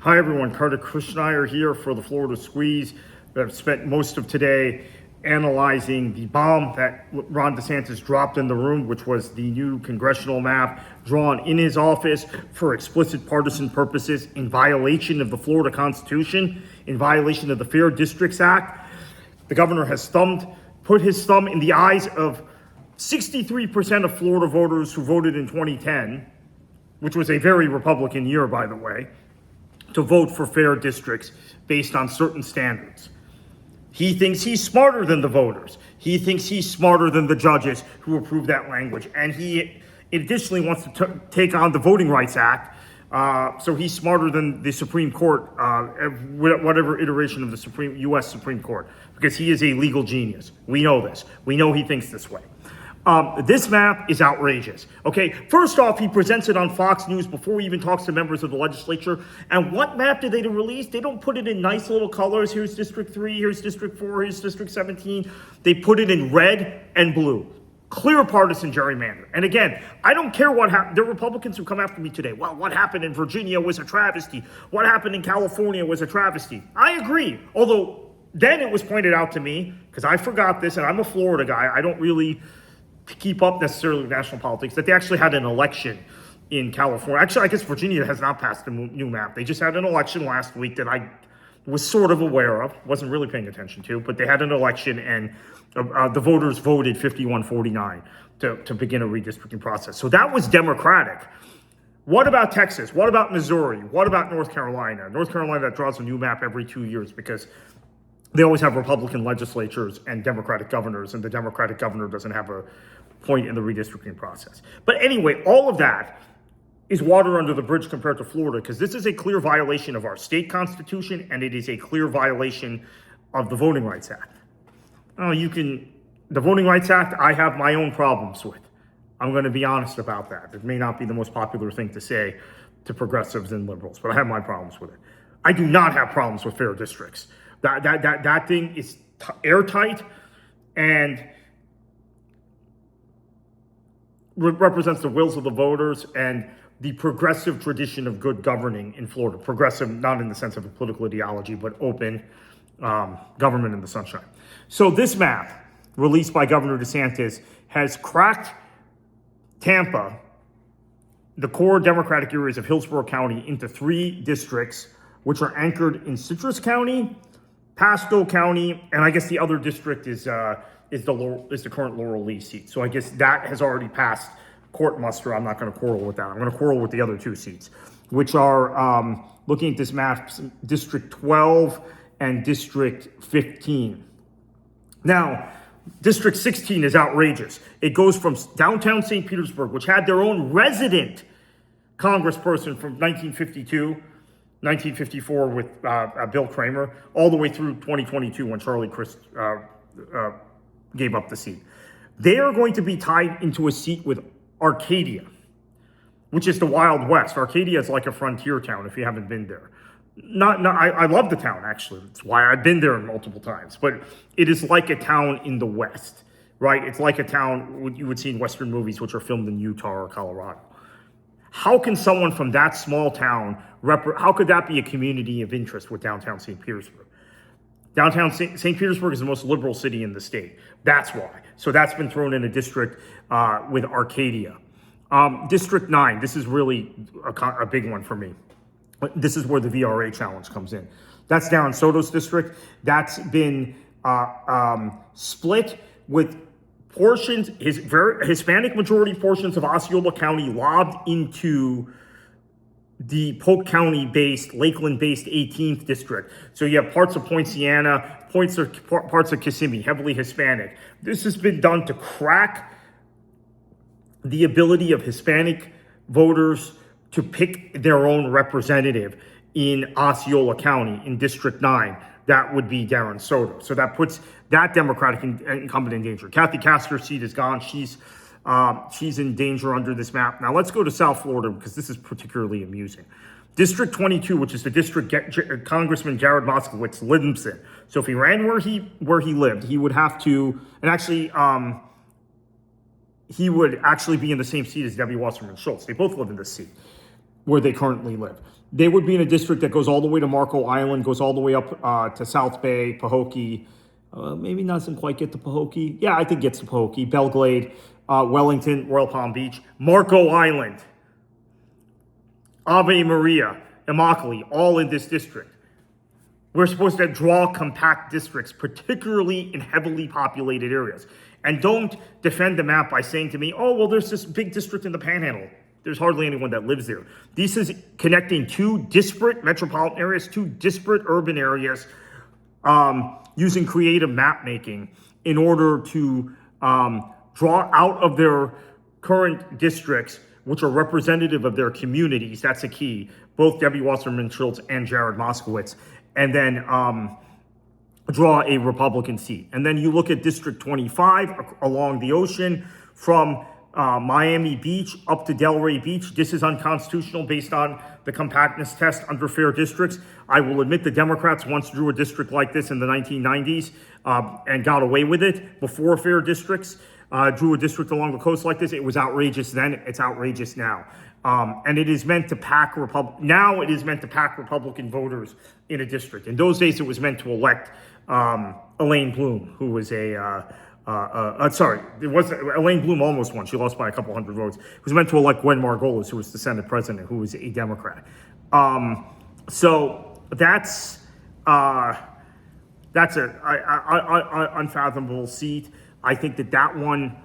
Hi everyone, Carter Krishnaiyer here for the Florida Squeeze. I've spent most of today analyzing the bomb that Ron DeSantis dropped in the room, which was the new congressional map drawn in his office for explicit partisan purposes in violation of the Florida Constitution, in violation of the Fair Districts Act. The governor has put his thumb in the eyes of 63% of Florida voters who voted in 2010, which was a very Republican year, by the way, to vote for fair districts based on certain standards. He thinks he's smarter than the voters. He thinks he's smarter than the judges who approved that language. And he additionally wants to take on the Voting Rights Act. So he's smarter than the Supreme Court, whatever iteration of the U.S. Supreme Court, because he is a legal genius. We know this. We know he thinks this way. This map is outrageous. Okay, first off, he presents it on Fox News before he even talks to members of the legislature. And what map did they release? They don't put it in nice little colors. Here's District 3, here's District 4, here's District 17. They put it in red and blue. Clear partisan gerrymander. And again, I don't care what happened. There are Republicans who come after me today. Well, what happened in Virginia was a travesty. What happened in California was a travesty. I agree. Although then it was pointed out to me, because I forgot this, and I'm a Florida guy. I don't really keep up necessarily with national politics, that they actually had an election in California. Actually, I guess Virginia has not passed a new map. They just had an election last week that I was sort of aware of, wasn't really paying attention to, but they had an election and the voters voted 51-49 to begin a redistricting process. So that was Democratic. What about Texas? What about Missouri? What about North Carolina? North Carolina that draws a new map every 2 years because they always have Republican legislatures and Democratic governors, and the Democratic governor doesn't have a point in the redistricting process. But anyway, all of that is water under the bridge compared to Florida, because this is a clear violation of our state constitution, and it is a clear violation of the Voting Rights Act. The Voting Rights Act, I have my own problems with. I'm going to be honest about that. It may not be the most popular thing to say to progressives and liberals, but I have my problems with it. I do not have problems with fair districts. That thing is airtight and represents the wills of the voters and the progressive tradition of good governing in Florida. Progressive, not in the sense of a political ideology, but open government in the sunshine. So this map, released by Governor DeSantis, has cracked Tampa, the core Democratic areas of Hillsborough County, into 3 districts, which are anchored in Citrus County, Pasco County, and I guess the other district is the current Laurel Lee seat. So I guess that has already passed court muster. I'm not going to quarrel with that. I'm going to quarrel with the other 2 seats, which are, looking at this map, District 12 and District 15. Now, District 16 is outrageous. It goes from downtown St. Petersburg, which had their own resident congressperson from 1954 with Bill Kramer, all the way through 2022 when Charlie Crist gave up the seat. They are going to be tied into a seat with Arcadia, which is the Wild West. Arcadia is like a frontier town if you haven't been there. I love the town, actually. That's why I've been there multiple times. But it is like a town in the West, right? It's like a town you would see in Western movies, which are filmed in Utah or Colorado. How can someone from that small town, how could that be a community of interest with downtown St. Petersburg? Downtown St. Petersburg is the most liberal city in the state. That's why. So that's been thrown in a district with Arcadia. District 9, this is really a big one for me. This is where the VRA challenge comes in. That's Darren Soto's district. That's been split with portions, Hispanic majority portions of Osceola County lobbed into the Polk County-based, Lakeland-based 18th district. So you have parts of Poinciana, parts of Kissimmee, heavily Hispanic. This has been done to crack the ability of Hispanic voters to pick their own representative in Osceola County in District 9. That would be Darren Soto. So that puts that Democratic incumbent in danger. Kathy Castor's seat is gone. She's in danger under this map. Now let's go to South Florida because this is particularly amusing. District 22, which is the district Congressman Jared Moskowitz lives in. So if he ran where he lived, he would have to, and actually, he would actually be in the same seat as Debbie Wasserman Schultz. They both live in this seat. where they currently live. They would be in a district that goes all the way to Marco Island, goes all the way up to South Bay, Pahokee. Maybe doesn't quite get to Pahokee. Yeah, I think gets to Pahokee, Belglade, Wellington, Royal Palm Beach, Marco Island, Ave Maria, Immokalee, all in this district. We're supposed to draw compact districts, particularly in heavily populated areas. And don't defend the map by saying to me, oh, well, there's this big district in the Panhandle. There's hardly anyone that lives there. This is connecting two disparate metropolitan areas, two disparate urban areas, using creative map making in order to draw out of their current districts, which are representative of their communities. That's a key. Both Debbie Wasserman Schultz and Jared Moskowitz. And then draw a Republican seat. And then you look at District 25 along the ocean from Miami Beach up to Delray Beach. This is unconstitutional based on the compactness test under fair districts. I will admit the Democrats once drew a district like this in the 1990s and got away with it before fair districts. Drew a district along the coast like this. It was outrageous then. It's outrageous now. And it is meant to pack now it is meant to pack Republican voters in a district. In those days, it was meant to elect Elaine Bloom, who was Elaine Bloom almost won. She lost by a couple hundred votes. It was meant to elect Gwen Margolis, who was the Senate president, who was a Democrat. So that's an unfathomable seat. I think that one,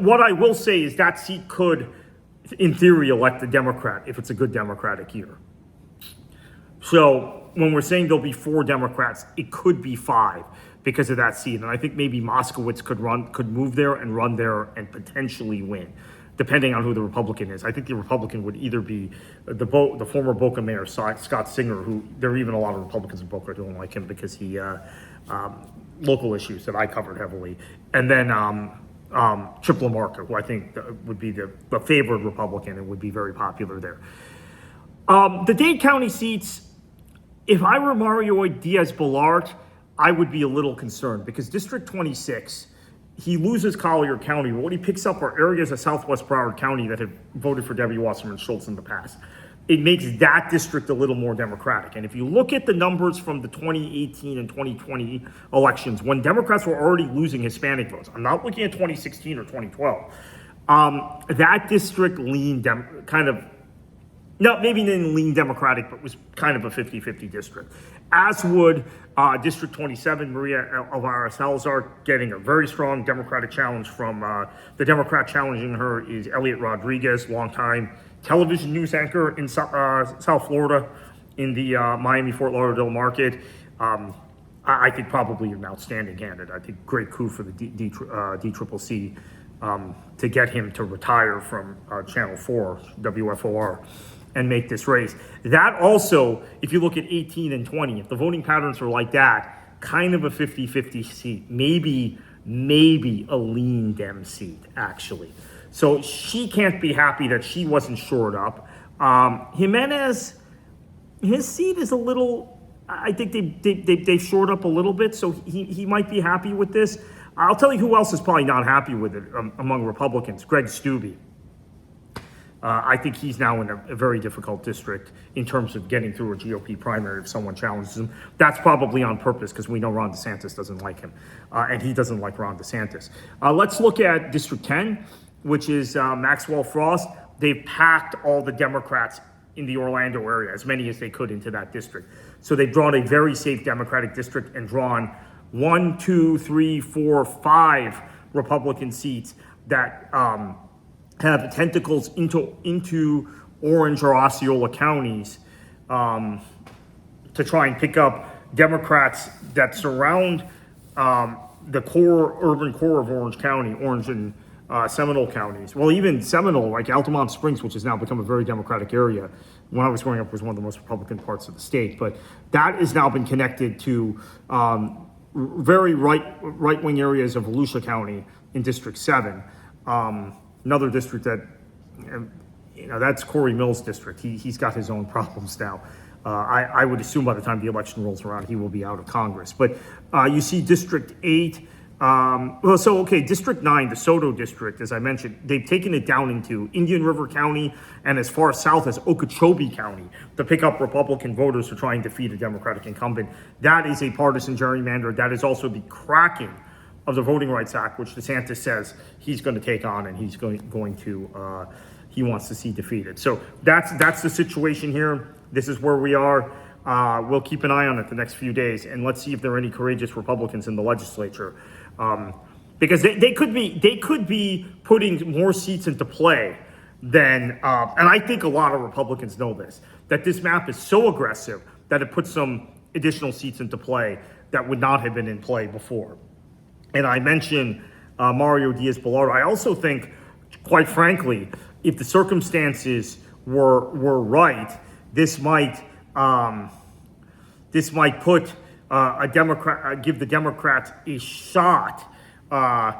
what I will say is that seat could, in theory, elect a Democrat if it's a good Democratic year. So when we're saying there'll be 4 Democrats, it could be 5 because of that seat. And I think maybe Moskowitz could move there and run there and potentially win, depending on who the Republican is. I think the Republican would either be the former Boca Mayor, Scott Singer, who there are even a lot of Republicans in Boca who don't like him because he, local issues that I covered heavily. And then Chip LaMarca, who I think would be the favored Republican and would be very popular there. The Dade County seats, if I were Mario Diaz-Balart, I would be a little concerned because District 26, he loses Collier County, but what he picks up are areas of Southwest Broward County that have voted for Debbie Wasserman Schultz in the past. It makes that district a little more Democratic. And if you look at the numbers from the 2018 and 2020 elections, when Democrats were already losing Hispanic votes, I'm not looking at 2016 or 2012, that district leaned maybe didn't lean Democratic, but was kind of a 50-50 district. As would District 27, Maria Elvira Salazar, getting a very strong Democratic challenge from, the Democrat challenging her is Elliot Rodriguez, longtime television news anchor in South Florida in the Miami-Fort Lauderdale market. I think probably an outstanding candidate. I think great coup for the DCCC to get him to retire from Channel 4, WFOR, and make this race. That also, if you look at 18 and 20, if the voting patterns are like that, kind of a 50-50 seat, maybe a lean Dem seat, actually. So she can't be happy that she wasn't shored up. Jimenez, his seat is a little, I think they've shored up a little bit, so he might be happy with this. I'll tell you who else is probably not happy with it among Republicans, Greg Steube. I think he's now in a very difficult district in terms of getting through a GOP primary if someone challenges him. That's probably on purpose because we know Ron DeSantis doesn't like him, and he doesn't like Ron DeSantis. Let's look at District 10, which is Maxwell Frost. They've packed all the Democrats in the Orlando area, as many as they could, into that district. So they've drawn a very safe Democratic district and drawn 1, 2, 3, 4, 5 Republican seats that have tentacles into Orange or Osceola counties to try and pick up Democrats that surround the urban core of Orange County, Orange and Seminole counties. Well, even Seminole, like Altamont Springs, which has now become a very Democratic area, when I was growing up was one of the most Republican parts of the state, but that has now been connected to very right-wing areas of Volusia County in District 7. Another district that, that's Corey Mills' district. He's got his own problems now. I would assume by the time the election rolls around, he will be out of Congress. But you see District 8, District 9, the Soto district, as I mentioned, they've taken it down into Indian River County and as far south as Okeechobee County to pick up Republican voters to try and defeat a Democratic incumbent. That is a partisan gerrymander. That is also the cracking of the Voting Rights Act, which DeSantis says he's going to take on and he's he wants to see defeated. So that's the situation here. This is where we are. We'll keep an eye on it the next few days, and let's see if there are any courageous Republicans in the legislature, because they could be putting more seats into play than, and I think a lot of Republicans know this, that this map is so aggressive that it puts some additional seats into play that would not have been in play before. And I mentioned Mario Diaz-Balart. I also think, quite frankly, if the circumstances were right, this might put give the Democrats a shot. I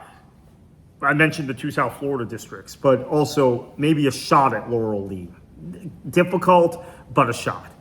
mentioned the 2 South Florida districts, but also maybe a shot at Laurel Lee. Difficult, but a shot.